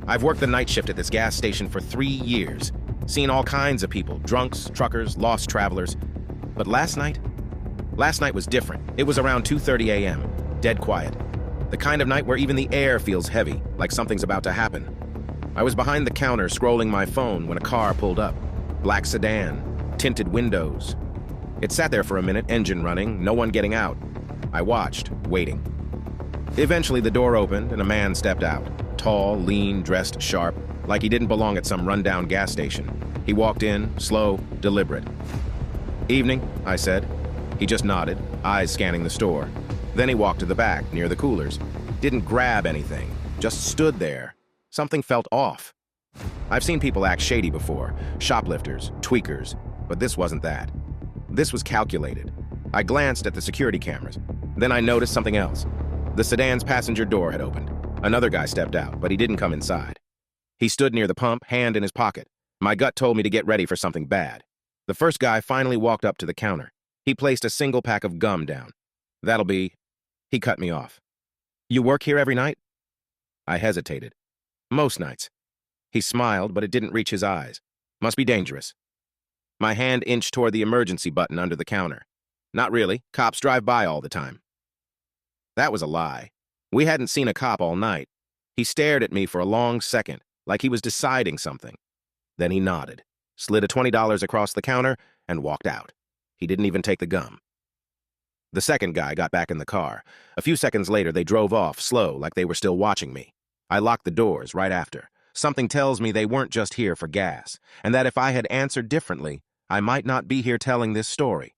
I've worked the night shift at this gas station for 3 years, seen all kinds of people, drunks, truckers, lost travelers. But last night was different. It was around 2:30 a.m., dead quiet. The kind of night where even the air feels heavy, like something's about to happen. I was behind the counter scrolling my phone when a car pulled up. Black sedan, tinted windows. It sat there for a minute, engine running, no one getting out. I watched, waiting. Eventually the door opened and a man stepped out. Tall, lean, dressed sharp, like he didn't belong at some rundown gas station. He walked in, slow, deliberate. "Evening," I said. He just nodded, eyes scanning the store. Then he walked to the back, near the coolers. Didn't grab anything, just stood there. Something felt off. I've seen people act shady before, shoplifters, tweakers, but this wasn't that. This was calculated. I glanced at the security cameras. Then I noticed something else. The sedan's passenger door had opened. Another guy stepped out, but he didn't come inside. He stood near the pump, hand in his pocket. My gut told me to get ready for something bad. The first guy finally walked up to the counter. He placed a single pack of gum down. "That'll be..." He cut me off. "You work here every night?" I hesitated. "Most nights." He smiled, but it didn't reach his eyes. "Must be dangerous." My hand inched toward the emergency button under the counter. "Not really. Cops drive by all the time." That was a lie. We hadn't seen a cop all night. He stared at me for a long second, like he was deciding something. Then he nodded, slid a $20 across the counter, and walked out. He didn't even take the gum. The second guy got back in the car. A few seconds later, they drove off, slow, like they were still watching me. I locked the doors right after. Something tells me they weren't just here for gas, and that if I had answered differently, I might not be here telling this story.